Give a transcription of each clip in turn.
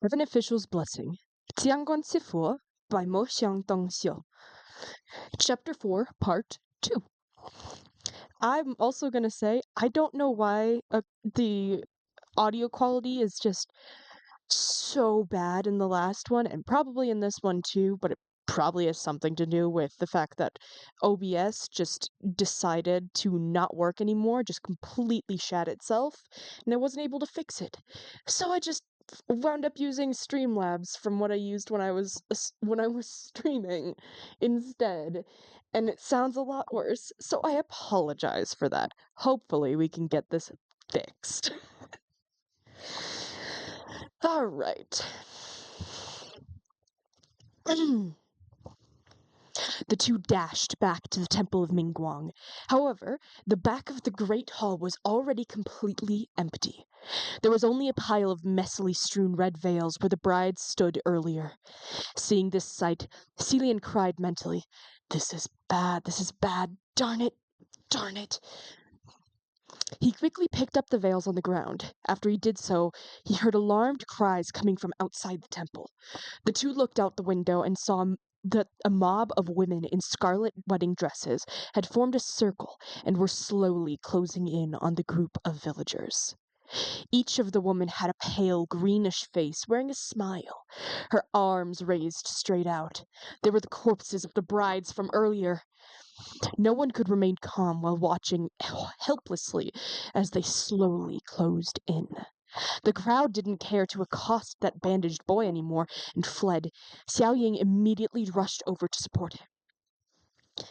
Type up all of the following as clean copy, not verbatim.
Heaven Official's Blessing. Xiang by Mo Xiang Dong Xiu. Chapter 4, Part 2. I'm also going to say, I don't know why the audio quality is just so bad in the last one, and probably in this one too, but it probably has something to do with the fact that OBS just decided to not work anymore, just completely shat itself, and I wasn't able to fix it. So I just wound up using Streamlabs from what I used when I was streaming instead, and it sounds a lot worse, so I apologize for that. Hopefully we can get this fixed. All right. The two dashed back to the temple of Mingguang. However, the back of the great hall was already completely empty. There was only a pile of messily strewn red veils where the brides stood earlier. Seeing this sight, Celian cried mentally, this is bad, darn it, darn it. He quickly picked up the veils on the ground. After he did so, he heard alarmed cries coming from outside the temple. The two looked out the window and saw that a mob of women in scarlet wedding dresses had formed a circle and were slowly closing in on the group of villagers. Each of the women had a pale, greenish face, wearing a smile, her arms raised straight out. They were the corpses of the brides from earlier. No one could remain calm while watching helplessly as they slowly closed in. The crowd didn't care to accost that bandaged boy anymore and fled. Xiaoying immediately rushed over to support him.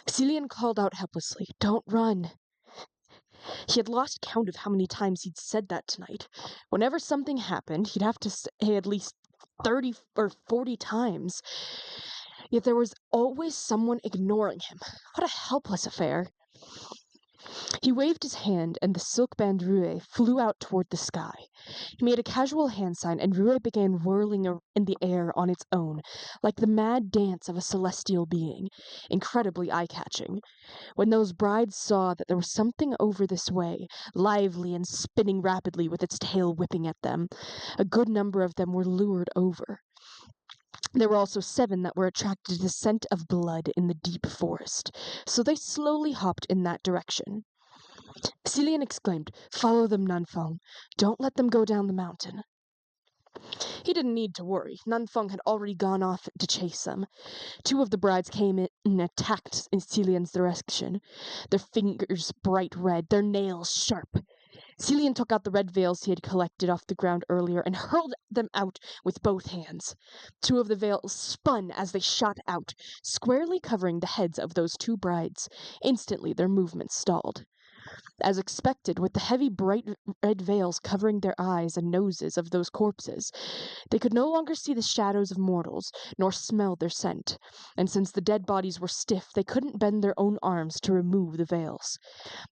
Celian called out helplessly, "Don't run." He had lost count of how many times he'd said that tonight. Whenever something happened, he'd have to say at least 30 or 40 times. Yet there was always someone ignoring him. What a helpless affair. He waved his hand, and the silk-band Rue flew out toward the sky. He made a casual hand sign, and Rue began whirling in the air on its own, like the mad dance of a celestial being, incredibly eye-catching. When those brides saw that there was something over this way, lively and spinning rapidly with its tail whipping at them, a good number of them were lured over. There were also 7 that were attracted to the scent of blood in the deep forest, so they slowly hopped in that direction. Celian exclaimed, "Follow them, Nanfeng. Don't let them go down the mountain." He didn't need to worry. Nanfeng had already gone off to chase them. 2 of the brides came in and attacked in Celian's direction, their fingers bright red, their nails sharp. Celian took out the red veils he had collected off the ground earlier and hurled them out with both hands. 2 of the veils spun as they shot out, squarely covering the heads of those 2 brides. Instantly, their movements stalled. As expected, with the heavy bright red veils covering their eyes and noses of those corpses, they could no longer see the shadows of mortals, nor smell their scent, and since the dead bodies were stiff, they couldn't bend their own arms to remove the veils.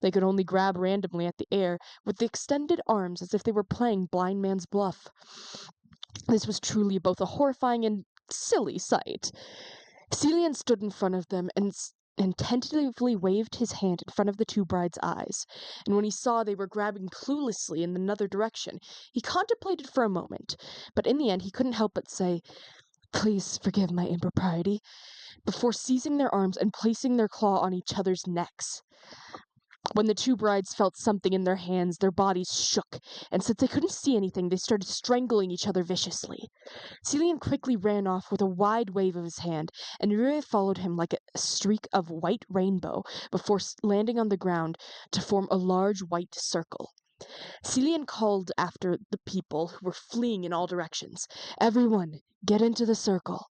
They could only grab randomly at the air with the extended arms as if they were playing blind man's bluff. This was truly both a horrifying and silly sight. Celian stood in front of them and tentatively waved his hand in front of the 2 brides' eyes, and when he saw they were grabbing cluelessly in another direction, he contemplated for a moment, but in the end he couldn't help but say, "Please forgive my impropriety," before seizing their arms and placing their claw on each other's necks. When the 2 brides felt something in their hands, their bodies shook, and since they couldn't see anything, they started strangling each other viciously. Celian quickly ran off with a wide wave of his hand, and Rue followed him like a streak of white rainbow before landing on the ground to form a large white circle. Celian called after the people who were fleeing in all directions, "Everyone, get into the circle."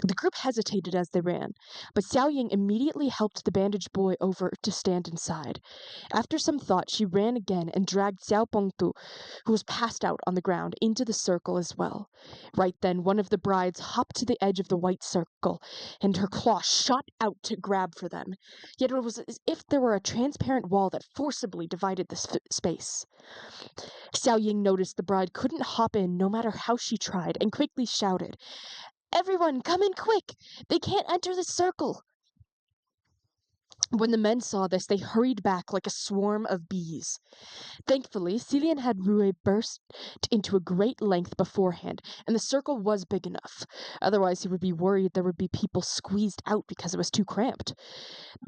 The group hesitated as they ran, but Xiaoying immediately helped the bandaged boy over to stand inside. After some thought, she ran again and dragged Xiao Pengtu, who was passed out on the ground, into the circle as well. Right then, one of the brides hopped to the edge of the white circle, and her claw shot out to grab for them. Yet it was as if there were a transparent wall that forcibly divided the space. Xiaoying noticed the bride couldn't hop in no matter how she tried, and quickly shouted, "Everyone, come in quick! They can't enter the circle!" When the men saw this, they hurried back like a swarm of bees. Thankfully, Celian had Rue burst into a great length beforehand, and the circle was big enough. Otherwise, he would be worried there would be people squeezed out because it was too cramped.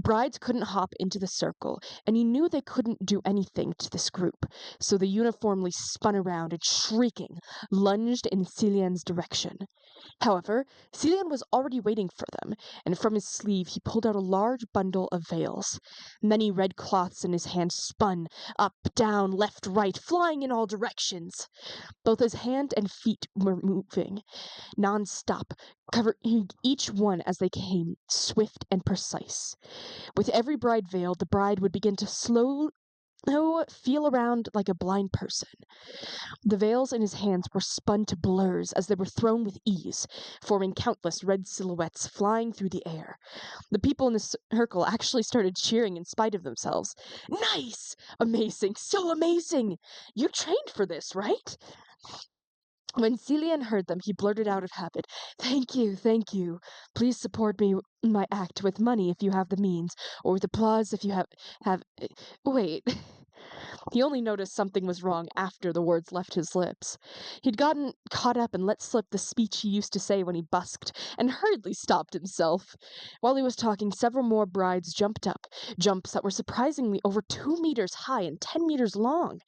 Brides couldn't hop into the circle, and he knew they couldn't do anything to this group, so they uniformly spun around and, shrieking, lunged in Celian's direction. However, Celian was already waiting for them, and from his sleeve he pulled out a large bundle of veils. Many red cloths in his hand spun, up, down, left, right, flying in all directions. Both his hand and feet were moving, non-stop, covering each one as they came, swift and precise. With every bride veiled, the bride would begin to feel around like a blind person. The veils in his hands were spun to blurs as they were thrown with ease, forming countless red silhouettes flying through the air. The people in the circle actually started cheering in spite of themselves. Nice! Amazing! So amazing! You trained for this, right? When Celian heard them, he blurted out of habit, Thank you, thank you. Please support me in my act with money if you have the means, or with applause if you have... Wait. He only noticed something was wrong after the words left his lips. He'd gotten caught up and let slip the speech he used to say when he busked, and hurriedly stopped himself. While he was talking, several more brides jumped up, jumps that were surprisingly over 2 meters high and 10 meters long.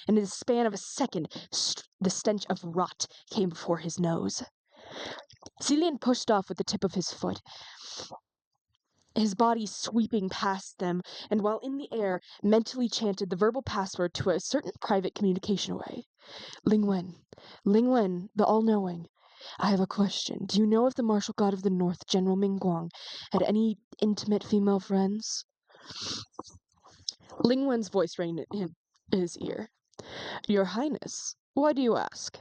And in the span of a second, the stench of rot came before his nose. Celian pushed off with the tip of his foot, his body sweeping past them, and while in the air, mentally chanted the verbal password to a certain private communication array. Lingwen, the all-knowing. I have a question. Do you know if the martial god of the north, General Mingguang, had any intimate female friends? Lingwen's voice rang in his ear. Your Highness, why do you ask?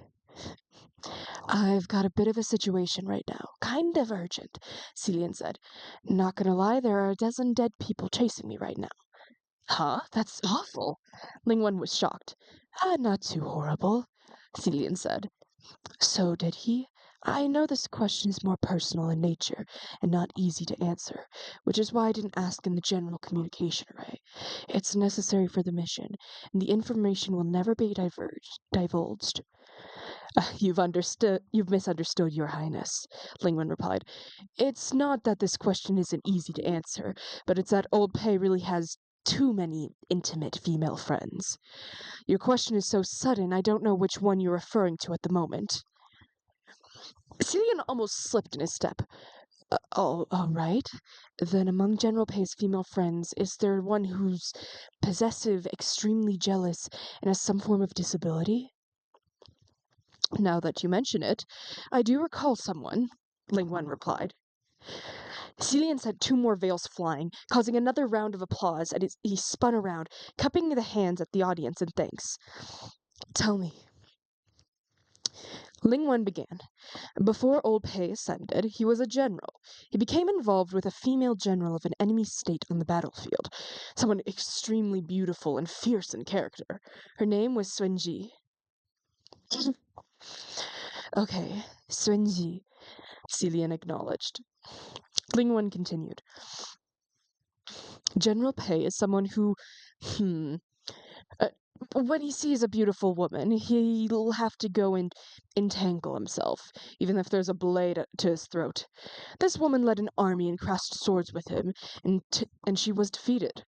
I've got a bit of a situation right now. Kind of urgent, Celian said. Not gonna lie, there are a dozen dead people chasing me right now. Huh? That's awful. Lingwen was shocked. Not too horrible, Celian said. So did he? I know this question is more personal in nature and not easy to answer, which is why I didn't ask in the general communication array. It's necessary for the mission, and the information will never be divulged. You've misunderstood, Your Highness, Lingwen replied. It's not that this question isn't easy to answer, but it's that old Pei really has too many intimate female friends. Your question is so sudden, I don't know which one you're referring to at the moment. Celian almost slipped in his step. All right. Then among General Pei's female friends, is there one who's possessive, extremely jealous, and has some form of disability? Now that you mention it, I do recall someone, Lingwen replied. Celian sent 2 more veils flying, causing another round of applause, and he spun around, cupping the hands at the audience in thanks. Tell me. Lingwen began. Before old Pei ascended, he was a general. He became involved with a female general of an enemy state on the battlefield, someone extremely beautiful and fierce in character. Her name was Xuanji. Okay, Xuanji, Celian acknowledged. Lingwen continued. General Pei is someone who, when he sees a beautiful woman, he'll have to go and entangle himself, even if there's a blade to his throat. This woman led an army and crossed swords with him, and she was defeated.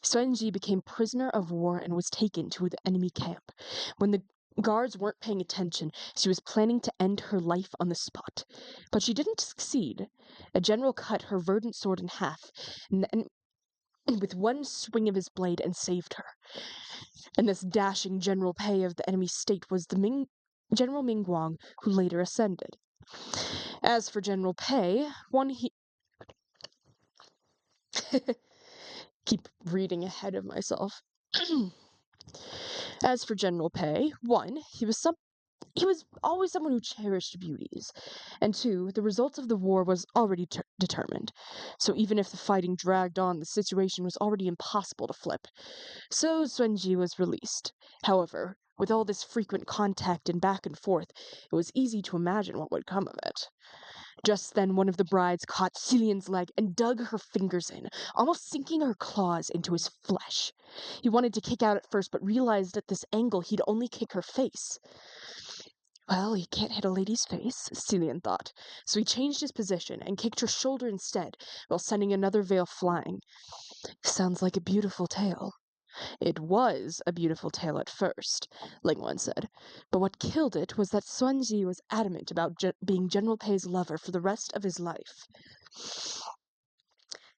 Xuanji became prisoner of war and was taken to the enemy camp. When the guards weren't paying attention, she was planning to end her life on the spot. But she didn't succeed. A general cut her verdant sword in half, and with one swing of his blade, and saved her. And this dashing General Pei of the enemy state was the General Mingguang, who later ascended. As for General Pei, keep reading ahead of myself. As for General Pei, 1, he was always someone who cherished beauties, and 2, the result of the war was already determined. So even if the fighting dragged on, the situation was already impossible to flip. So Xuanji was released. However, with all this frequent contact and back and forth, it was easy to imagine what would come of it. Just then one of the brides caught Celian's leg and dug her fingers in, almost sinking her claws into his flesh. He wanted to kick out at first, but realized at this angle he'd only kick her face. Well, he can't hit a lady's face, Celian thought, so he changed his position and kicked her shoulder instead, while sending another veil flying. Sounds like a beautiful tale. It was a beautiful tale at first, Ling Wen said, but what killed it was that Xuanji was adamant about being General Pei's lover for the rest of his life.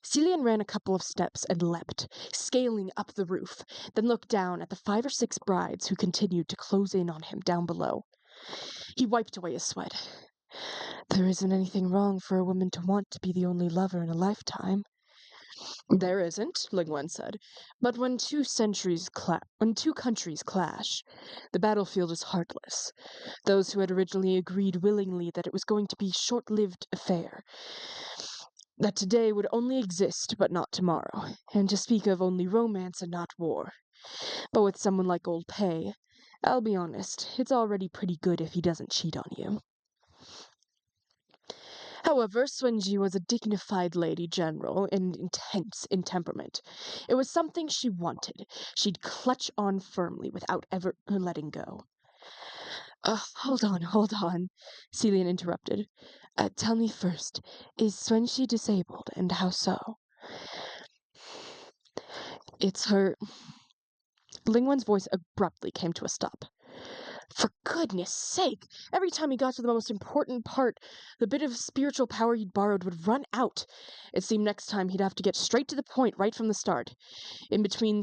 Celian ran a couple of steps and leapt, scaling up the roof, then looked down at the 5 or 6 brides who continued to close in on him down below. He wiped away his sweat. There isn't anything wrong for a woman to want to be the only lover in a lifetime. There isn't, Ling Wen said, but when two countries clash, the battlefield is heartless. Those who had originally agreed willingly that it was going to be a short-lived affair, that today would only exist but not tomorrow, and to speak of only romance and not war. But with someone like old Pei, I'll be honest, it's already pretty good if he doesn't cheat on you. However, Xuanji was a dignified lady general and intense in temperament. It was something she wanted. She'd clutch on firmly without ever letting go. Hold on, Celian interrupted. Tell me first, is Xuanji disabled, and how so? It's her... Ling Wen's voice abruptly came to a stop. For goodness sake! Every time he got to the most important part, the bit of spiritual power he'd borrowed would run out. It seemed next time he'd have to get straight to the point right from the start. In between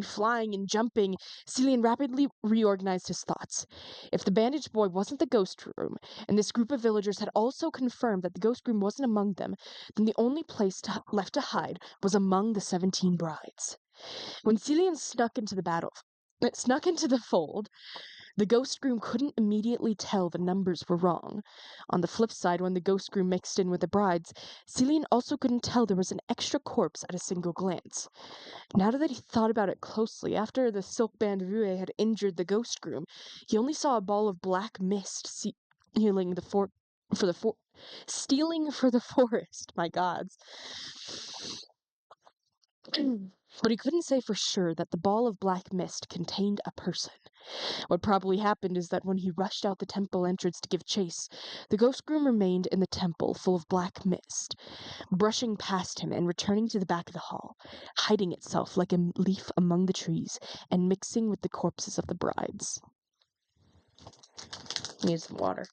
flying and jumping, Celian rapidly reorganized his thoughts. If the bandaged boy wasn't the ghost room, and this group of villagers had also confirmed that the ghost room wasn't among them, then the only place left to hide was among the 17 brides. When Celian snuck into the fold, the ghost groom couldn't immediately tell the numbers were wrong. On the flip side, when the ghost groom mixed in with the brides, Celian also couldn't tell there was an extra corpse at a single glance. Now that he thought about it closely, after the silk band Rue had injured the ghost groom, he only saw a ball of black mist stealing for the forest. My gods. But he couldn't say for sure that the ball of black mist contained a person. What probably happened is that when he rushed out the temple entrance to give chase, the ghost groom remained in the temple full of black mist, brushing past him and returning to the back of the hall, hiding itself like a leaf among the trees and mixing with the corpses of the brides. Need some water.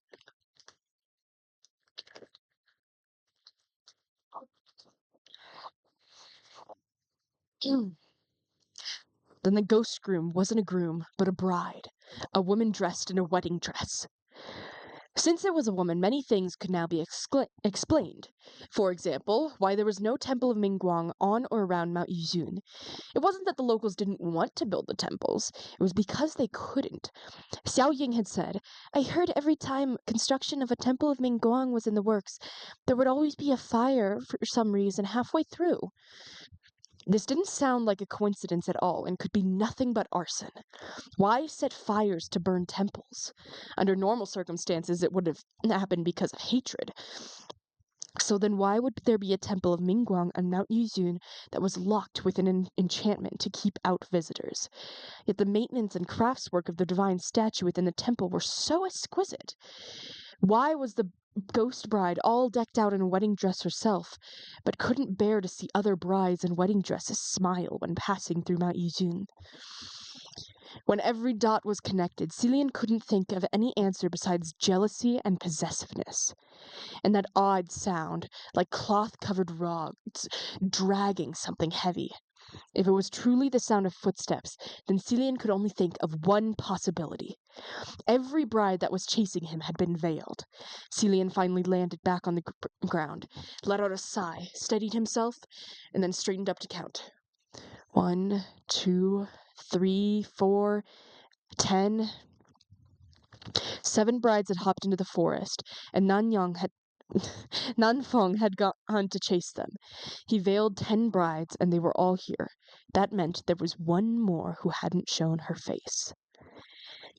Then the ghost groom wasn't a groom, but a bride, a woman dressed in a wedding dress. Since it was a woman, many things could now be explained. For example, why there was no temple of Mingguang on or around Mount Yuzun. It wasn't that the locals didn't want to build the temples, it was because they couldn't. Xiao Ying had said, I heard every time construction of a temple of Mingguang was in the works, there would always be a fire for some reason halfway through. This didn't sound like a coincidence at all and could be nothing but arson. Why set fires to burn temples? Under normal circumstances, it would have happened because of hatred. So then why would there be a temple of Mingguang on Mount Yuzun that was locked with an enchantment to keep out visitors? Yet the maintenance and craftswork of the divine statue within the temple were so exquisite. Why was the ghost bride all decked out in a wedding dress herself, but couldn't bear to see other brides in wedding dresses smile when passing through Mount Yuzun? When every dot was connected, Celian couldn't think of any answer besides jealousy and possessiveness. And that odd sound, like cloth-covered rugs dragging something heavy. If it was truly the sound of footsteps, then Celian could only think of one possibility. Every bride that was chasing him had been veiled. Celian finally landed back on the ground, let out a sigh, steadied himself, and then straightened up to count. 1, 2, 3, 4, 10. 7 brides had hopped into the forest, and Nanfeng had gone to chase them. He veiled 10 brides, and they were all here. That meant there was one more who hadn't shown her face.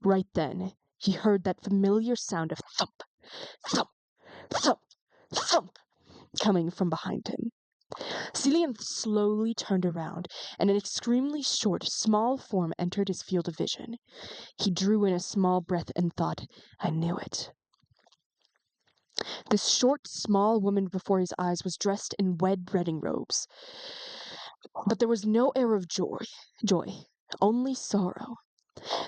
Right then, he heard that familiar sound of thump, thump, Thump! Thump! Coming from behind him. Celian slowly turned around, and an extremely short, small form entered his field of vision. He drew in a small breath and thought, I knew it. This short, small woman before his eyes was dressed in wed wedding robes. But there was no air of joy, only sorrow.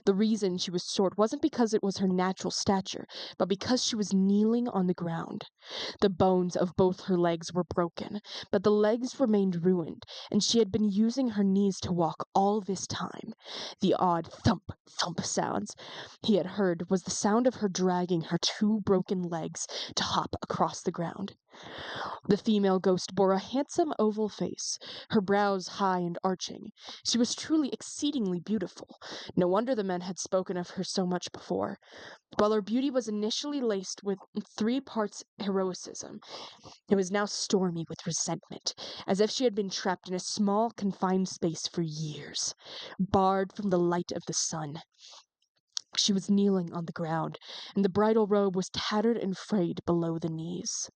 The reason she was short wasn't because it was her natural stature, but because she was kneeling on the ground. The bones of both her legs were broken, but the legs remained ruined, and she had been using her knees to walk all this time. The odd thump, thump sounds he had heard was the sound of her dragging her two broken legs to hop across the ground. The female ghost bore a handsome oval face, her brows high and arching. She was truly exceedingly beautiful. No wonder the men had spoken of her so much before. While her beauty was initially laced with 3 parts heroism, it was now stormy with resentment, as if she had been trapped in a small, confined space for years, barred from the light of the sun. She was kneeling on the ground, and the bridal robe was tattered and frayed below the knees.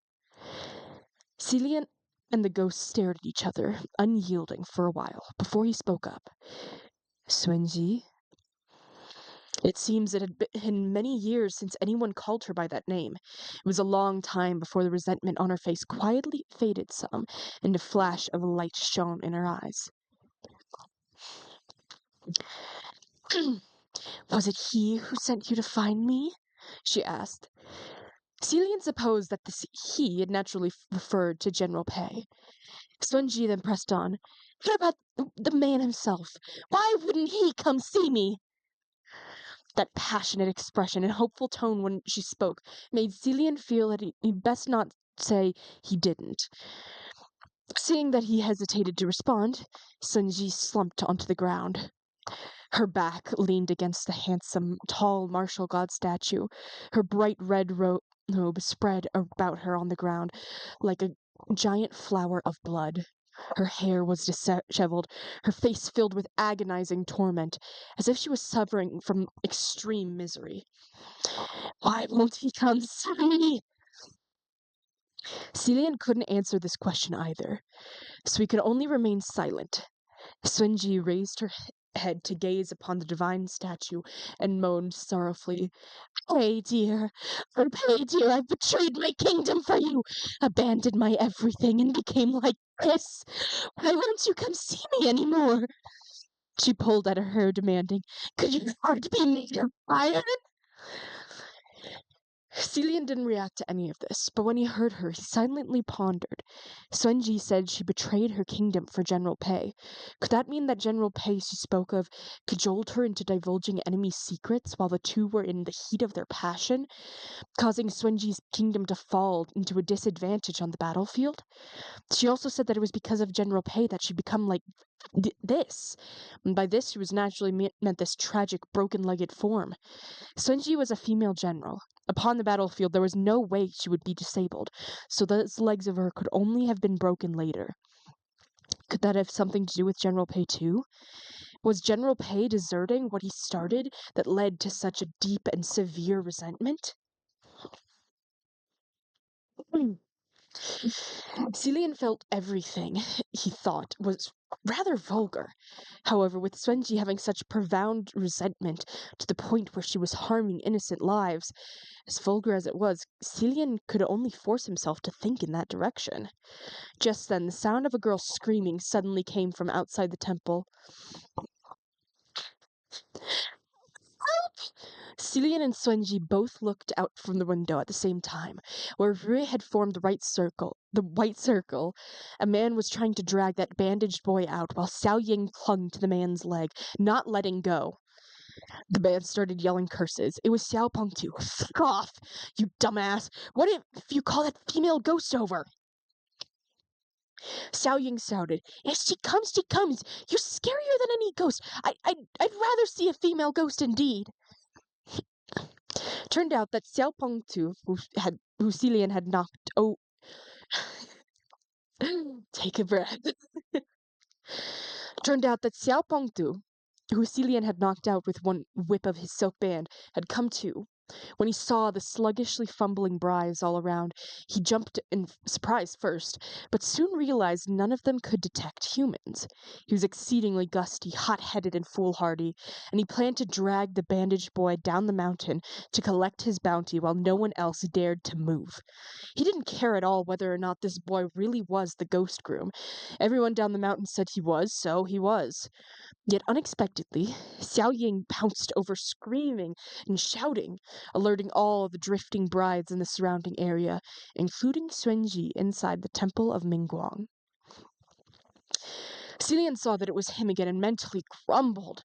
Celian and the ghost stared at each other, unyielding for a while, before he spoke up. Xuanji? It seems it had been many years since anyone called her by that name. It was a long time before the resentment on her face quietly faded some, and a flash of light shone in her eyes. Was it he who sent you to find me? She asked. Celian supposed that this he had naturally referred to General Pei. Xuanji then pressed on. What about the man himself? Why wouldn't he come see me? That passionate expression and hopeful tone when she spoke made Celian feel that he'd best not say he didn't. Seeing that he hesitated to respond, Sunji slumped onto the ground. Her back leaned against the handsome, tall martial god statue. Her bright red robe spread about her on the ground like a giant flower of blood. Her hair was disheveled, her face filled with agonizing torment, as if she was suffering from extreme misery. Why won't he come see me? Celian couldn't answer this question either, so he could only remain silent. Sunji raised her head to gaze upon the divine statue and moaned sorrowfully, Pei dear, oh Pei dear, I've betrayed my kingdom for you, abandoned my everything and became like this. Why won't you come see me any more? She pulled at her hair, demanding, Could your heart be made of iron? Celian didn't react to any of this, but when he heard her, he silently pondered. Sunji said she betrayed her kingdom for General Pei. Could that mean that General Pei she spoke of cajoled her into divulging enemy secrets while the two were in the heat of their passion, causing Sunji's kingdom to fall into a disadvantage on the battlefield? She also said that it was because of General Pei that she'd become like this. And by this, she was naturally meant this tragic, broken-legged form. Sunji was a female general. Upon the battlefield, there was no way she would be disabled, so those legs of her could only have been broken later. Could that have something to do with General Pei too? Was General Pei deserting what he started that led to such a deep and severe resentment? Celian felt everything he thought was rather vulgar. However, with Swenji having such profound resentment to the point where she was harming innocent lives, as vulgar as it was, Celian could only force himself to think in that direction. Just then, the sound of a girl screaming suddenly came from outside the temple. Celian and Swenji both looked out from the window at the same time. Where Rui had formed the white circle, a man was trying to drag that bandaged boy out while Xiao Ying clung to the man's leg, not letting go. The man started yelling curses. It was Xiao Pengtu. Fuck off, you dumbass! What if you call that female ghost over? Xiao Ying shouted, If she comes, she comes! You're scarier than any ghost! I'd rather see a female ghost indeed! Turned out that Xiao Pengtu, who Celian had knocked take a breath. Turned out that Xiao Pengtu, who Celian had knocked out with one whip of his silk band, had come to. When he saw the sluggishly fumbling brides all around, he jumped in surprise first, but soon realized none of them could detect humans. He was exceedingly gusty, hot-headed, and foolhardy, and he planned to drag the bandaged boy down the mountain to collect his bounty while no one else dared to move. He didn't care at all whether or not this boy really was the ghost groom. Everyone down the mountain said he was, so he was. Yet unexpectedly, Xiaoying pounced over screaming and shouting, alerting all the drifting brides in the surrounding area, including Xuanji inside the temple of Mingguang. Xilian saw that it was him again and mentally grumbled.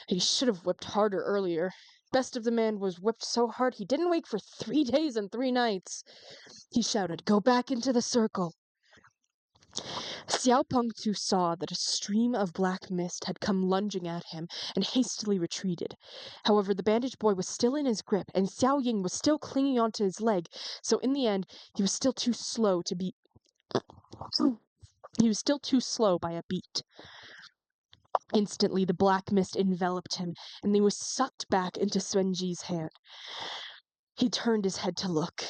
He should have whipped harder earlier. Best of the man was whipped so hard he didn't wake for 3 days and 3 nights. He shouted, "Go back into the circle." Xiao Pengtu saw that a stream of black mist had come lunging at him and hastily retreated. However, the bandaged boy was still in his grip, and Xiao Ying was still clinging onto his leg, so in the end, he was still too slow by a beat. Instantly, the black mist enveloped him, and he was sucked back into Xuanji's hand. He turned his head to look.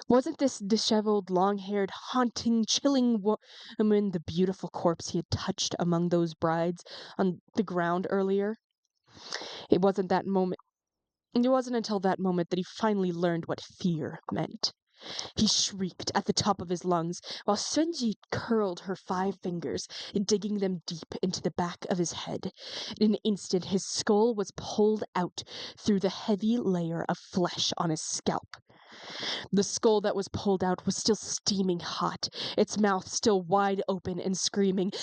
Wasn't this disheveled, long-haired, haunting, chilling woman the beautiful corpse he had touched among those brides on the ground earlier? It wasn't until that moment that he finally learned what fear meant. He shrieked at the top of his lungs, while Xuanji curled her 5 fingers, digging them deep into the back of his head. In an instant, his skull was pulled out through the heavy layer of flesh on his scalp. The skull that was pulled out was still steaming hot, its mouth still wide open and screaming.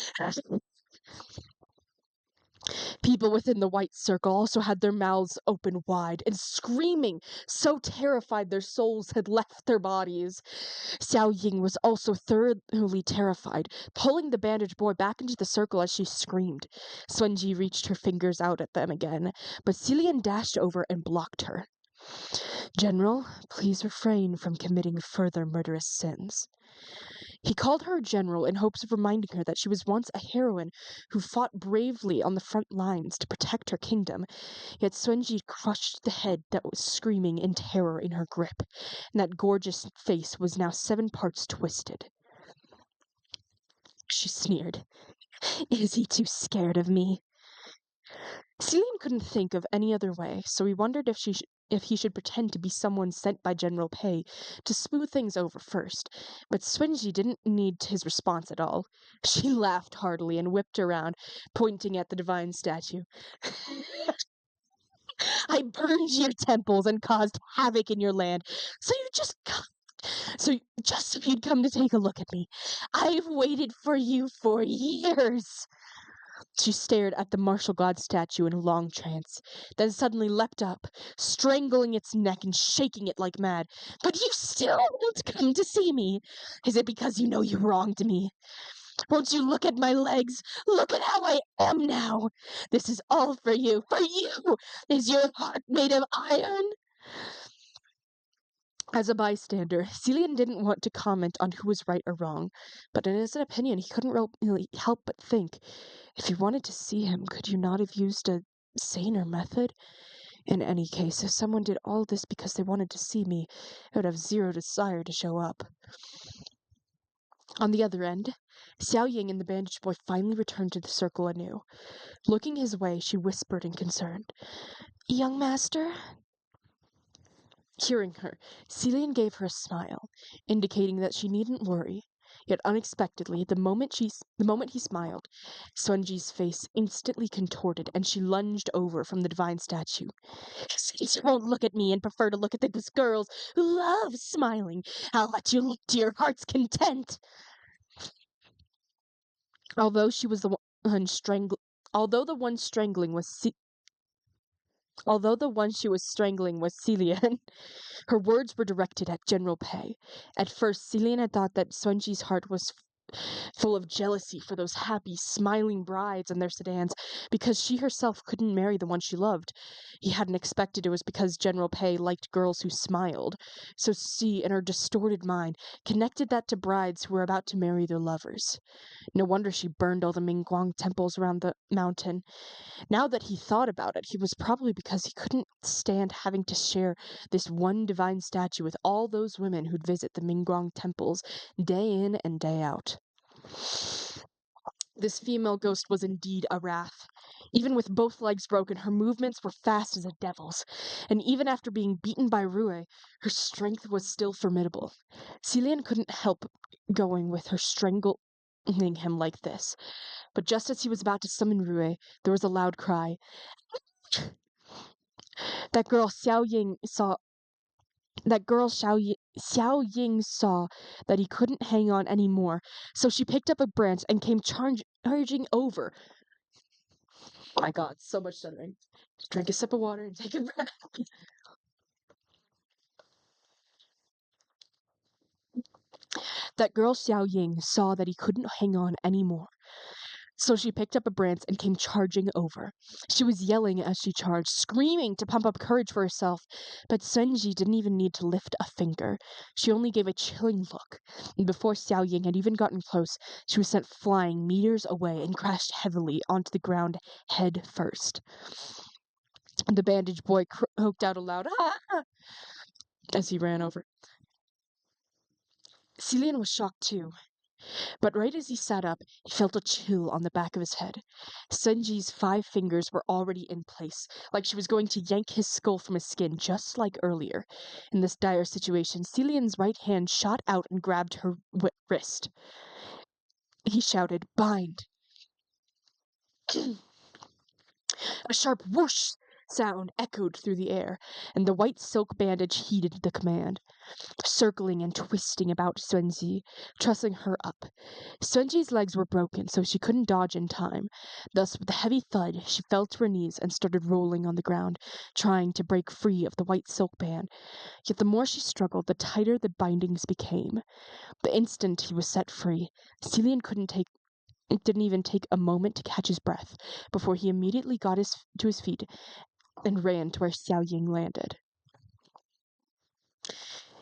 People within the white circle also had their mouths open wide and screaming, so terrified their souls had left their bodies. Xiao Ying was also thoroughly terrified, pulling the bandaged boy back into the circle as she screamed. Xuanji reached her fingers out at them again, but Xilian dashed over and blocked her. "General, please refrain from committing further murderous sins." He called her General in hopes of reminding her that she was once a heroine who fought bravely on the front lines to protect her kingdom. Yet Xuanji crushed the head that was screaming in terror in her grip, and that gorgeous face was now 7 parts twisted. She sneered. "Is he too scared of me?" Xilian couldn't think of any other way, so he wondered if he should pretend to be someone sent by General Pei to smooth things over first, but Xuanji didn't need his response at all. She laughed heartily and whipped around, pointing at the divine statue. "I burned your temples and caused havoc in your land, so just so you'd come to take a look at me. I've waited for you for years." She stared at the martial god statue in a long trance, then suddenly leapt up, strangling its neck and shaking it like mad. "But you still won't come to see me? Is it because you know you wronged me? Won't you look at my legs? Look at how I am now. This is all for you. For you! Is your heart made of iron?" As a bystander, Xilian didn't want to comment on who was right or wrong, but in his opinion, he couldn't really help but think, if you wanted to see him, could you not have used a saner method? In any case, if someone did all this because they wanted to see me, I would have zero desire to show up. On the other end, Xiao Ying and the bandaged boy finally returned to the circle anew. Looking his way, she whispered in concern, "Young master?" Hearing her, Xilian gave her a smile, indicating that she needn't worry. Yet unexpectedly, the moment he smiled, Sunji's face instantly contorted, and she lunged over from the divine statue. "Since you won't look at me and prefer to look at those girls who love smiling, I'll let you look to your heart's content." Although she was the one strangling, although the one strangling was Although the one she was strangling was Xilian, her words were directed at General Pei. At first, Xilian had thought that Sunji's heart was full of jealousy for those happy, smiling brides in their sedans, because she herself couldn't marry the one she loved. He hadn't expected it was because General Pei liked girls who smiled, so she, in her distorted mind, connected that to brides who were about to marry their lovers. No wonder she burned all the Mingguang temples around the mountain. Now that he thought about it, he was probably because he couldn't stand having to share this one divine statue with all those women who'd visit the Mingguang temples day in and day out. This female ghost was indeed a wrath. Even with both legs broken, her movements were fast as a devil's, and even after being beaten by Rue, her strength was still formidable. Celian couldn't help going with her strangling him like this, but just as he was about to summon Rue, there was a loud cry. That girl Xiao Ying saw that he couldn't hang on anymore, so she picked up a branch and came charging over. Oh my god, so much stuttering. Drink a sip of water and take a breath. That girl Xiao Ying saw that he couldn't hang on anymore, so she picked up a branch and came charging over. She was yelling as she charged, screaming to pump up courage for herself, but Senji didn't even need to lift a finger. She only gave a chilling look, and before Xiao Ying had even gotten close, she was sent flying meters away and crashed heavily onto the ground head first. The bandaged boy croaked out aloud, "Ah!" as he ran over. Celian was shocked too. But right as he sat up, he felt a chill on the back of his head. Senji's 5 fingers were already in place, like she was going to yank his skull from his skin, just like earlier. In this dire situation, Celian's right hand shot out and grabbed her wrist. He shouted, "Bind!" A sharp whoosh sound echoed through the air, and the white silk bandage heeded the command, circling and twisting about Senji, trussing her up. Senji's legs were broken, so she couldn't dodge in time. Thus, with a heavy thud, she fell to her knees and started rolling on the ground, trying to break free of the white silk band. Yet the more she struggled, the tighter the bindings became. The instant he was set free, Celian didn't even take a moment to catch his breath before he immediately got to his feet and ran to where Xiao Ying landed.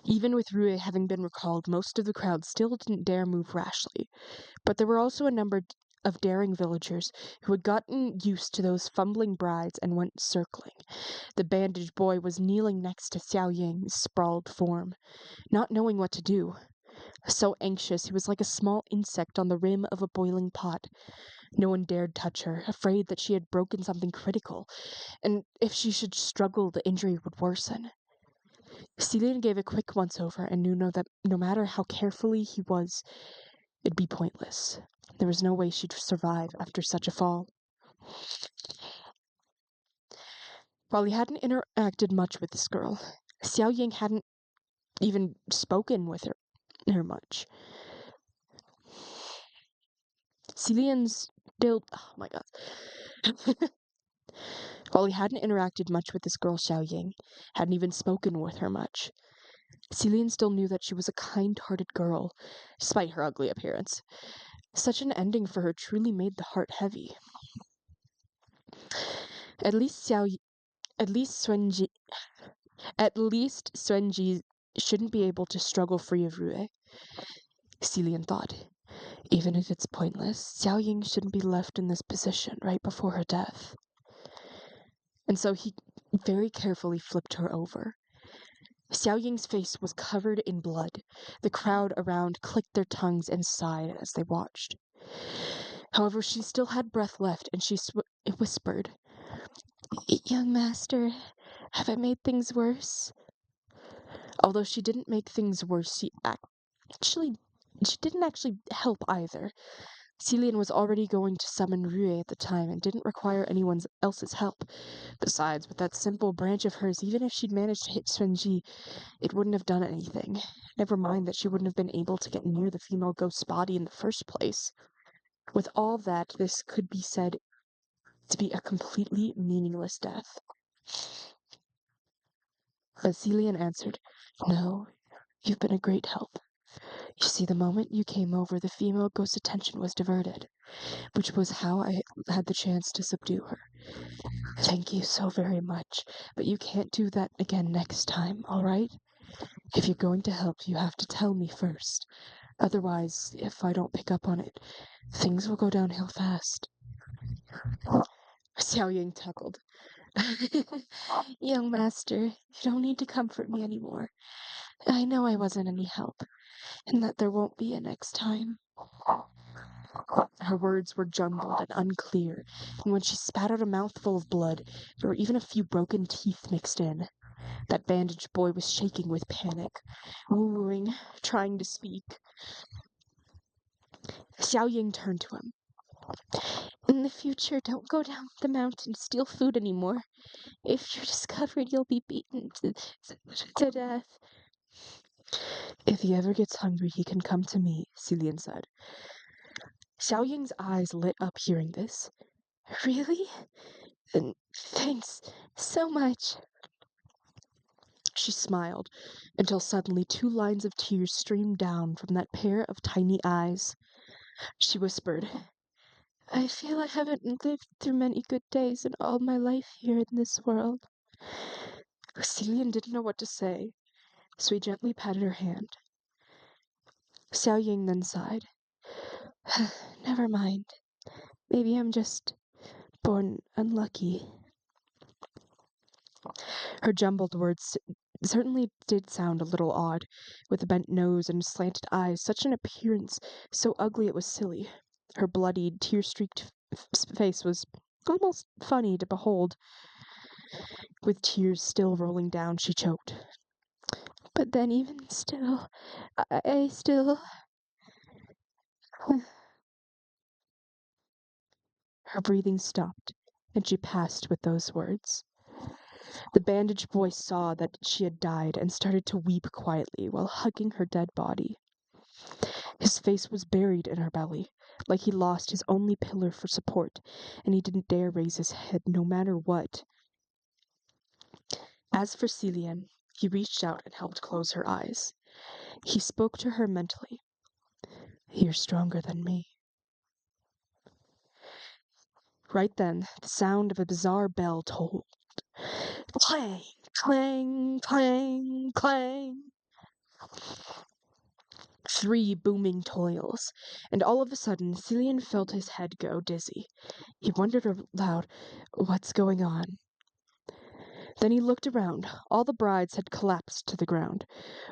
Even with Rue having been recalled, most of the crowd still didn't dare move rashly. But there were also a number of daring villagers who had gotten used to those fumbling brides and went circling. The bandaged boy was kneeling next to Xiao Ying's sprawled form, not knowing what to do. So anxious, he was like a small insect on the rim of a boiling pot. No one dared touch her, afraid that she had broken something critical, and if she should struggle, the injury would worsen. Celian gave a quick once-over and knew that no matter how carefully he was, it'd be pointless. There was no way she'd survive after such a fall. While he hadn't interacted much with this girl, Xiao Ying hadn't even spoken with her much. Celian's still... Oh my god. While he hadn't interacted much with this girl Xiao Ying, hadn't even spoken with her much, Celian still knew that she was a kind-hearted girl, despite her ugly appearance. Such an ending for her truly made the heart heavy. At least Xuanji shouldn't be able to struggle free of Rue, Celian thought. Even if it's pointless, Xiao Ying shouldn't be left in this position right before her death. And so he very carefully flipped her over. Xiao Ying's face was covered in blood. The crowd around clicked their tongues and sighed as they watched. However, she still had breath left, and she whispered, "Young master, have I made things worse?" Although she didn't make things worse, she didn't actually help either. Celian was already going to summon Rue at the time and didn't require anyone else's help. Besides, with that simple branch of hers, even if she'd managed to hit Xuanji, it wouldn't have done anything. Never mind that she wouldn't have been able to get near the female ghost's body in the first place. With all that, this could be said to be a completely meaningless death. But Celian answered, "No, you've been a great help. You see, the moment you came over, the female ghost's attention was diverted, which was how I had the chance to subdue her. Thank you so very much, but you can't do that again next time, all right? If you're going to help, you have to tell me first. Otherwise, if I don't pick up on it, things will go downhill fast. Xiaoying chuckled. Young master, you don't need to comfort me anymore. I know I wasn't any help, and that there won't be a next time. Her words were jumbled and unclear, and when she spat out a mouthful of blood, there were even a few broken teeth mixed in. That bandaged boy was shaking with panic, wooing, trying to speak. Xiaoying turned to him. In the future, don't go down the mountain to steal food anymore. If you're discovered, you'll be beaten to death. If he ever gets hungry, he can come to me, Celian said. Xiaoying's eyes lit up hearing this. Really? Thanks so much. She smiled, until suddenly 2 lines of tears streamed down from that pair of tiny eyes. She whispered, I feel I haven't lived through many good days in all my life here in this world. Celian didn't know what to say, so he gently patted her hand. Xiaoying then sighed. Never mind. Maybe I'm just born unlucky. Her jumbled words certainly did sound a little odd, with a bent nose and slanted eyes, such an appearance so ugly it was silly. Her bloodied, tear-streaked face was almost funny to behold. With tears still rolling down, she choked. But then even still, I still... Her breathing stopped, and she passed with those words. The bandaged boy saw that she had died and started to weep quietly while hugging her dead body. His face was buried in her belly, like he lost his only pillar for support, and he didn't dare raise his head no matter what. As for Celian, he reached out and helped close her eyes. He spoke to her mentally. You're stronger than me. Right then, the sound of a bizarre bell tolled. Clang, clang, clang, clang. 3 booming toils, and all of a sudden Celian felt his head go dizzy. He wondered aloud, what's going on? Then he looked around. All the brides had collapsed to the ground,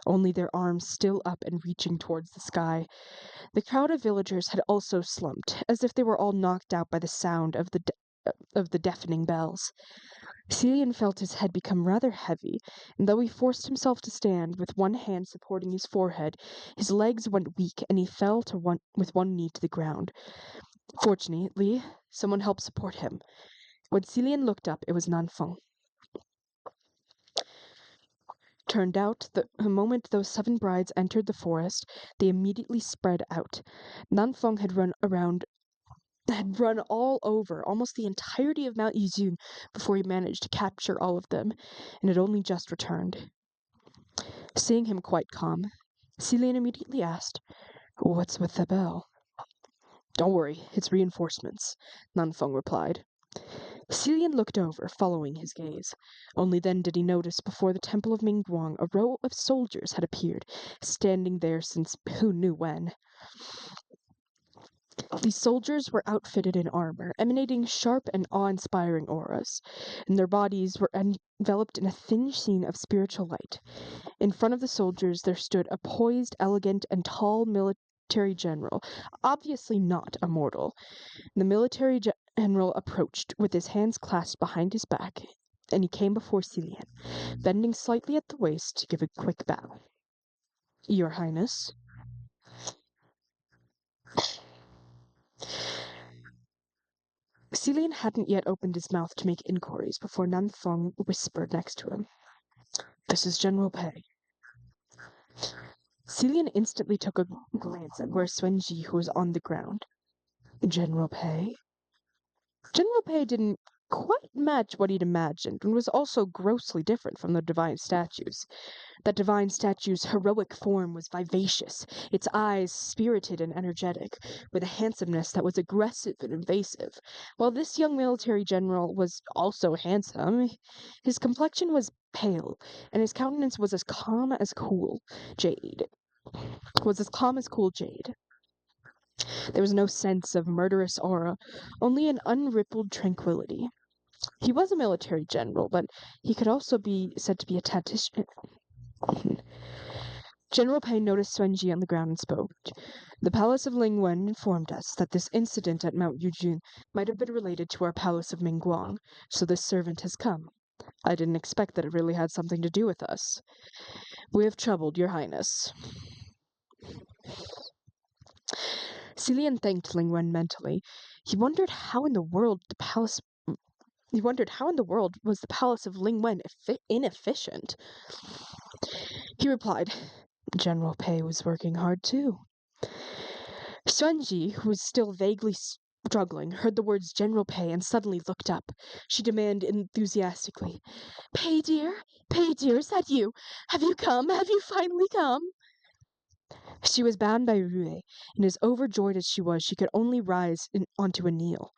only their arms still up and reaching towards the sky. The crowd of villagers had also slumped, as if they were all knocked out by the sound of the deafening bells. Celian felt his head become rather heavy, and though he forced himself to stand, with one hand supporting his forehead, his legs went weak, and he fell with one knee to the ground. Fortunately, someone helped support him. When Celian looked up, it was Nanfeng. Turned out, the moment those 7 brides entered the forest, they immediately spread out. Nanfeng had run all over almost the entirety of Mount Yizun before he managed to capture all of them, and had only just returned. Seeing him quite calm, Celian immediately asked, What's with the bell? Don't worry, it's reinforcements, Nanfeng replied. Celian looked over, following his gaze. Only then did he notice before the temple of Mingguang a row of soldiers had appeared, standing there since who knew when. These soldiers were outfitted in armor, emanating sharp and awe-inspiring auras, and their bodies were enveloped in a thin sheen of spiritual light. In front of the soldiers there stood a poised, elegant, and tall military general, obviously not a mortal. The military general approached, with his hands clasped behind his back, and he came before Celian, bending slightly at the waist to give a quick bow. Your Highness. Celian hadn't yet opened his mouth to make inquiries before Nanfeng whispered next to him. This is General Pei. Celian instantly took a glance at where Xuanji, who was on the ground. General Pei? General Pei didn't quite match what he'd imagined, and was also grossly different from the divine statues. That divine statue's heroic form was vivacious, its eyes spirited and energetic, with a handsomeness that was aggressive and invasive. While this young military general was also handsome, his complexion was pale, and his countenance was as calm as cool jade. There was no sense of murderous aura, only an unrippled tranquility. He was a military general, but he could also be said to be a tactician. General Pei noticed Xuanji on the ground and spoke. The palace of Lingwen informed us that this incident at Mount Yujun might have been related to our palace of Mingguang, so this servant has come. I didn't expect that it really had something to do with us. We have troubled your highness. Celian thanked Lingwen mentally. He wondered how in the world was the palace of Lingwen inefficient. He replied, General Pei was working hard too. Xuanji, who was still vaguely struggling, heard the words General Pei and suddenly looked up. She demanded enthusiastically, Pei dear, is that you? Have you come? Have you finally come? She was bound by Rue, and as overjoyed as she was, she could only rise onto a kneel.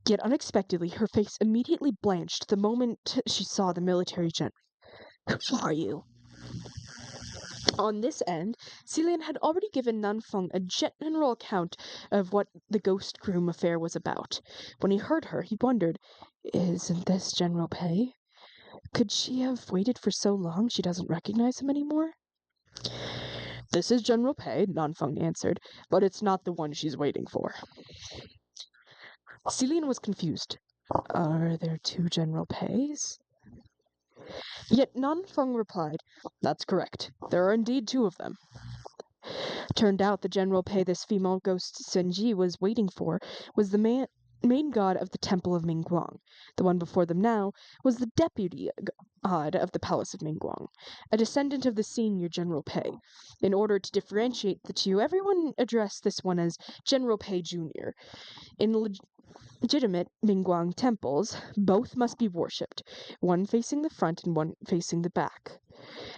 Yet unexpectedly, her face immediately blanched the moment she saw the military general. Who are you? On this end, Celian had already given Nanfeng a general account of what the ghost groom affair was about. When he heard her, he wondered, isn't this General Pei? Could she have waited for so long she doesn't recognize him anymore? This is General Pei, Nanfeng answered, but it's not the one she's waiting for. Celian was confused. Are there two General Peis? Yet Nanfeng replied, That's correct. There are indeed two of them. Turned out the General Pei this female ghost Senji was waiting for was the main god of the Temple of Mingguang. The one before them now was the deputy god of the Palace of Mingguang, a descendant of the senior General Pei. In order to differentiate the two, everyone addressed this one as General Pei Jr. In legitimate Mingguang temples, both must be worshipped, one facing the front and one facing the back.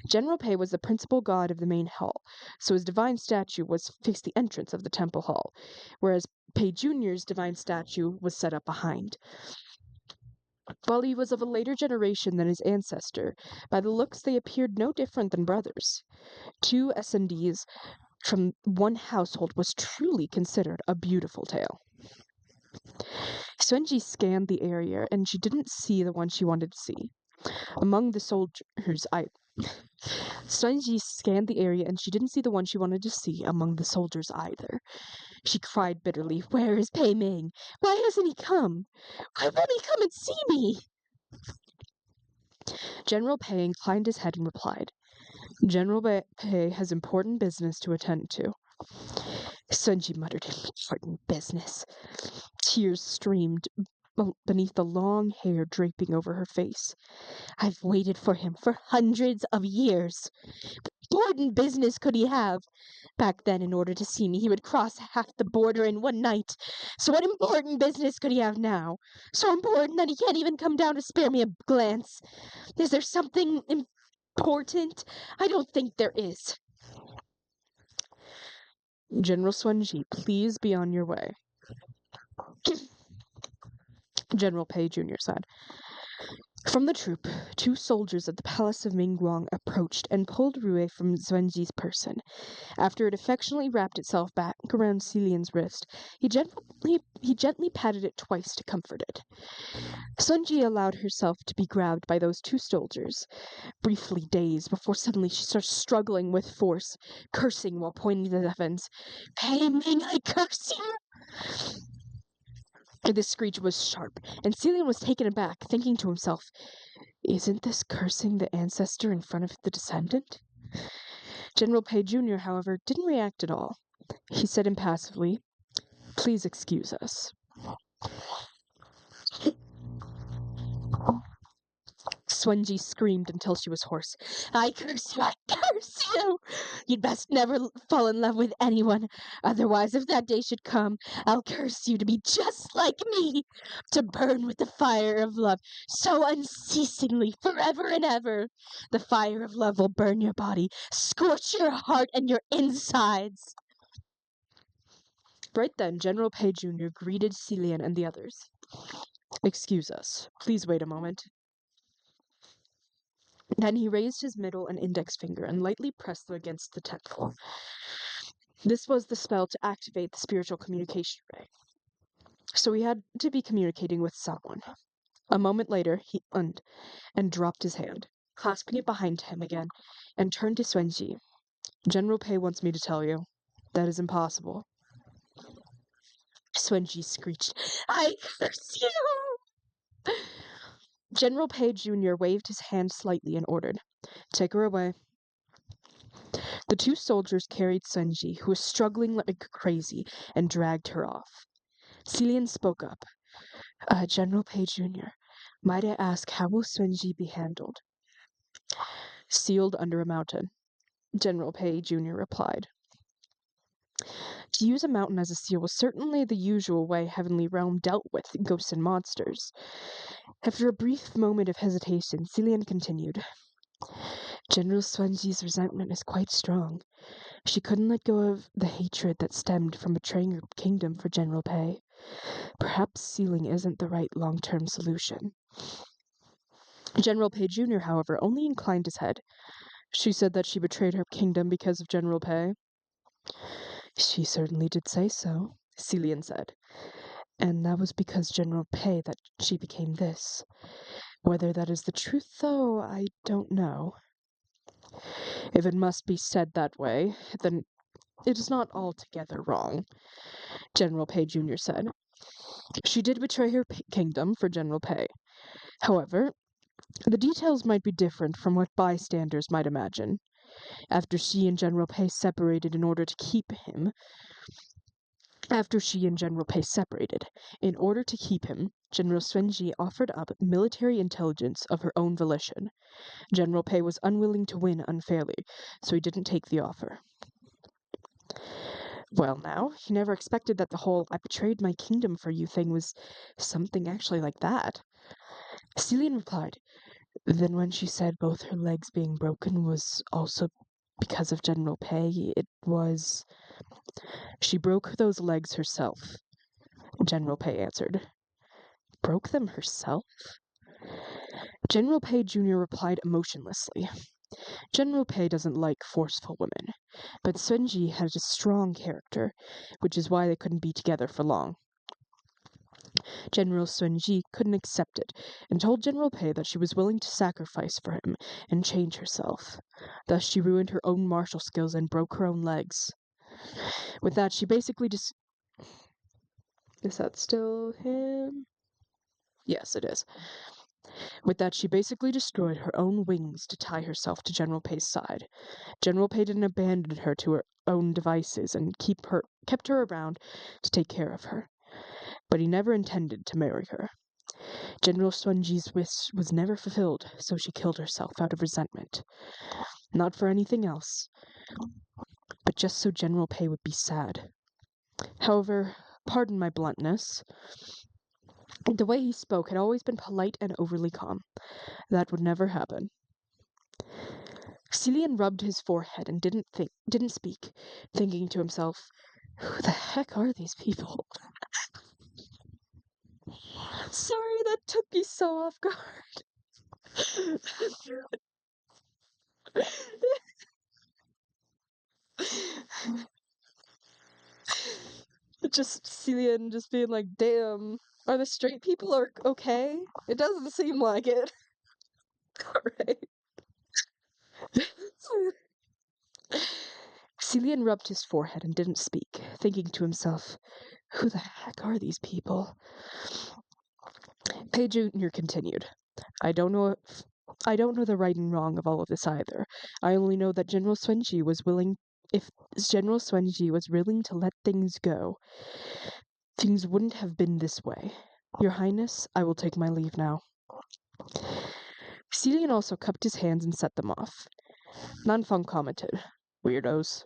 General Pei was the principal god of the main hall, so his divine statue faced the entrance of the temple hall, whereas Pei Jr.'s divine statue was set up behind. While he was of a later generation than his ancestor, by the looks they appeared no different than brothers. Two SNDs from one household was truly considered a beautiful tale. Xuanji scanned the area, and she didn't see the one she wanted to see. Among the soldiers, Xuanji scanned the area, and she didn't see the one she wanted to see among the soldiers either. She cried bitterly, Where is Pei Ming? Why hasn't he come? Why won't he come and see me? General Pei inclined his head and replied, General Pei has important business to attend to. Xuanji muttered, Important business. Tears streamed beneath the long hair draping over her face. I've waited for him for hundreds of years. What important business could he have? Back then, in order to see me, he would cross half the border in one night. So what important business could he have now? So important that he can't even come down to spare me a glance. Is there something important? I don't think there is. General Xuanji, please be on your way. General Pei Jr. said. From the troop, two soldiers of the Palace of Mingguang approached and pulled Rue from Xuanji's person. After it affectionately wrapped itself back around Celian's wrist, he gently patted it twice to comfort it. Xuanji allowed herself to be grabbed by those two soldiers, briefly dazed, before suddenly she started struggling with force, cursing while pointing to the heavens. Pei Ming, I curse you! The screech was sharp, and Celian was taken aback, thinking to himself, Isn't this cursing the ancestor in front of the descendant? General Pei Jr., however, didn't react at all. He said impassively, Please excuse us. Xuanji screamed until she was hoarse. I curse you! I curse you! You'd best never fall in love with anyone. Otherwise, if that day should come, I'll curse you to be just like me, to burn with the fire of love so unceasingly, forever and ever. The fire of love will burn your body, scorch your heart and your insides. Right then, General Pei Jr. greeted Celian and the others. Excuse us. Please wait a moment. Then he raised his middle and index finger and lightly pressed them against the temple. This was the spell to activate the spiritual communication ray. So he had to be communicating with someone. A moment later, he undid and dropped his hand, clasping it behind him again, and turned to Xuanji. General Pei wants me to tell you. That is impossible. Xuanji screeched, I curse you! General Pei Jr. waved his hand slightly and ordered, Take her away. The two soldiers carried Xuanji, who was struggling like crazy, and dragged her off. Celian spoke up. General Pei Jr., might I ask how will Xuanji be handled? Sealed under a mountain, General Pei Jr. replied. To use a mountain as a seal was certainly the usual way Heavenly Realm dealt with ghosts and monsters. After a brief moment of hesitation, Celian continued. General Xuanji's resentment is quite strong. She couldn't let go of the hatred that stemmed from betraying her kingdom for General Pei. Perhaps sealing isn't the right long-term solution. General Pei Jr., however, only inclined his head. She said that she betrayed her kingdom because of General Pei. She certainly did say so, Celian said. And that was because General Pei that she became this. Whether that is the truth, though, I don't know. If it must be said that way, then it is not altogether wrong, General Pei Jr. said. She did betray her kingdom for General Pei. However, the details might be different from what bystanders might imagine. After she and General Pei separated in order to keep him, General Xuanji offered up military intelligence of her own volition. General Pei was unwilling to win unfairly, so he didn't take the offer. Well now, he never expected that the whole I betrayed my kingdom for you thing was something actually like that. Celian replied, Then when she said both her legs being broken was also because of General Pei, it was... She broke those legs herself, General Pei answered. Broke them herself? General Pei Jr. replied emotionlessly. General Pei doesn't like forceful women, but Xuanji has a strong character, which is why they couldn't be together for long. General Xuanji couldn't accept it, and told General Pei that she was willing to sacrifice for him and change herself. Thus she ruined her own martial skills and broke her own legs. With that, she basically just... Is that still him? Yes, it is. With that, she basically destroyed her own wings to tie herself to General Pei's side. General Pei didn't abandon her to her own devices and kept her around to take care of her. But he never intended to marry her. General Xuanji's wish was never fulfilled, so she killed herself out of resentment. Not for anything else, but just so General Pei would be sad. However, pardon my bluntness, the way he spoke had always been polite and overly calm. That would never happen. Celian rubbed his forehead and didn't speak, thinking to himself, who the heck are these people? Sorry, that took me so off guard. Just Celian just being like, damn, are the straight people okay? It doesn't seem like it. Alright. Celian rubbed his forehead and didn't speak, thinking to himself, who the heck are these people? Pei Jr. continued, I don't know the right and wrong of all of this either. I only know that if General Xuanji was willing to let things go, things wouldn't have been this way. Your Highness, I will take my leave now. Celian also cupped his hands and set them off. Nanfeng commented, "Weirdos."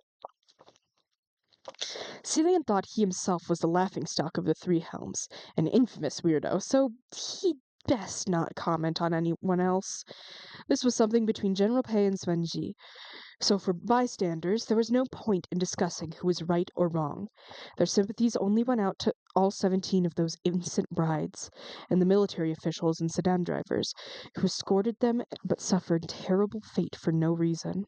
Celian thought he himself was the laughingstock of the Three Helms, an infamous weirdo, so he'd best not comment on anyone else. This was something between General Pei and Swenji, so for bystanders, there was no point in discussing who was right or wrong. Their sympathies only went out to all 17 of those innocent brides, and the military officials and sedan drivers, who escorted them but suffered terrible fate for no reason.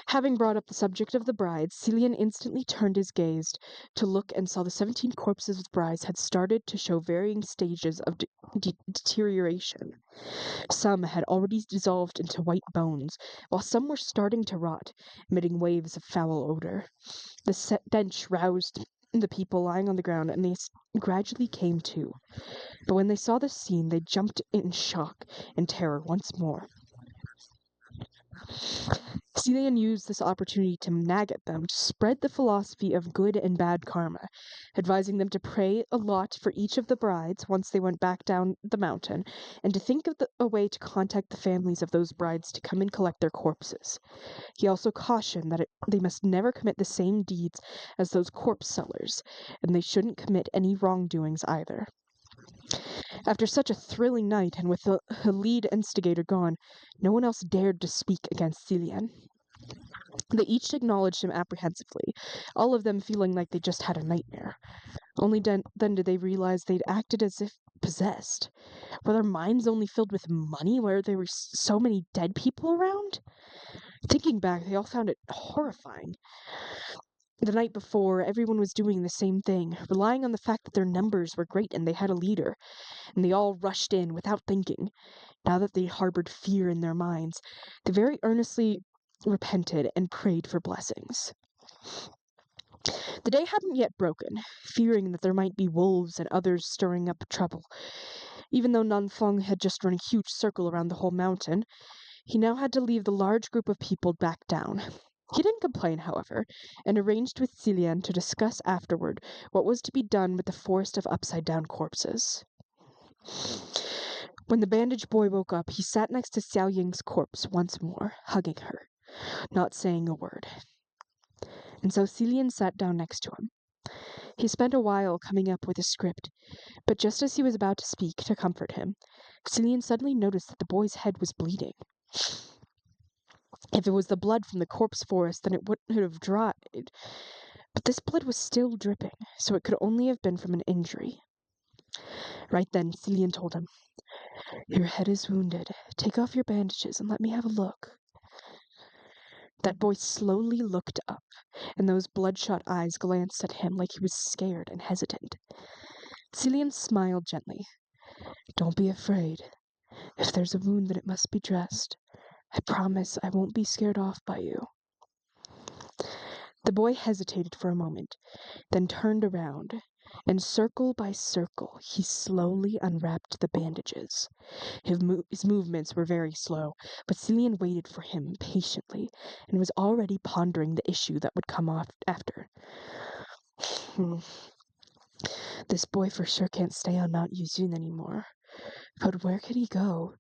Having brought up the subject of the brides, Celian instantly turned his gaze to look and saw the 17 corpses of brides had started to show varying stages of deterioration. Some had already dissolved into white bones, while some were starting to rot, emitting waves of foul odor. The stench roused the people lying on the ground, and they gradually came to. But when they saw the scene, they jumped in shock and terror once more. Celian used this opportunity to nag at them, to spread the philosophy of good and bad karma, advising them to pray a lot for each of the brides once they went back down the mountain, and to think of a way to contact the families of those brides to come and collect their corpses. He also cautioned that they must never commit the same deeds as those corpse sellers, and they shouldn't commit any wrongdoings either. After such a thrilling night, and with the lead instigator gone, no one else dared to speak against Celian. They each acknowledged him apprehensively, all of them feeling like they just had a nightmare. Only then did they realize they'd acted as if possessed. Were their minds only filled with money where there were so many dead people around? Thinking back, they all found it horrifying. The night before, everyone was doing the same thing, relying on the fact that their numbers were great and they had a leader, and they all rushed in without thinking. Now that they harbored fear in their minds, they very earnestly repented and prayed for blessings. The day hadn't yet broken, fearing that there might be wolves and others stirring up trouble. Even though Nanfeng had just run a huge circle around the whole mountain, he now had to leave the large group of people back down. He didn't complain, however, and arranged with Celian to discuss afterward what was to be done with the forest of upside-down corpses. When the bandaged boy woke up, he sat next to Xiao Ying's corpse once more, hugging her, not saying a word. And so Celian sat down next to him. He spent a while coming up with a script, but just as he was about to speak to comfort him, Celian suddenly noticed that the boy's head was bleeding. If it was the blood from the corpse forest, then it would have dried. But this blood was still dripping, so it could only have been from an injury. Right then, Celian told him, "Your head is wounded. Take off your bandages and let me have a look." That boy slowly looked up, and those bloodshot eyes glanced at him like he was scared and hesitant. Celian smiled gently. "Don't be afraid. If there's a wound, then it must be dressed. I promise I won't be scared off by you." The boy hesitated for a moment, then turned around, and circle by circle he slowly unwrapped the bandages. His movements were very slow, but Celian waited for him patiently, and was already pondering the issue that would come off after. This boy for sure can't stay on Mount Yuzun anymore. But where can he go?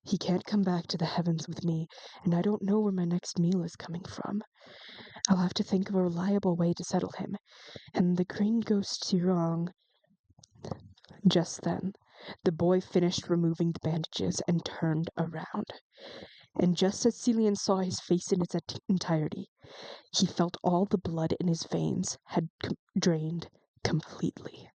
He can't come back to the heavens with me, and I don't know where my next meal is coming from. I'll have to think of a reliable way to settle him, and the green ghost Xiang. Just then, the boy finished removing the bandages and turned around. And just as Celian saw his face in its entirety, he felt all the blood in his veins had drained completely.